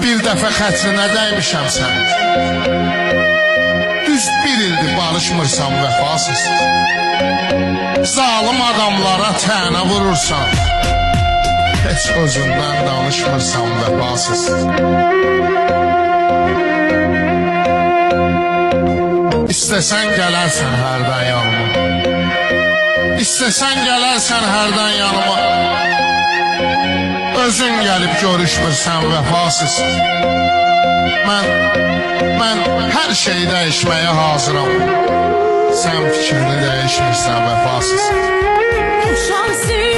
bir dəfə xətrinə dəymişəm sən. Düz bir ildir barışmırsan vəfasız. Zalim adamlara tənə vurursan. Heç özündən danışmırsan vəfasız. İstəsən gələrsən hərdən yanıma. İstəsən gələrsən hərdən yanıma. Özün gəlib görüşmürsən vəfasız. Mən hər şeyi dəyişməyə hazıram. Sən fikrini dəyişmirsən vəfasız. Şansı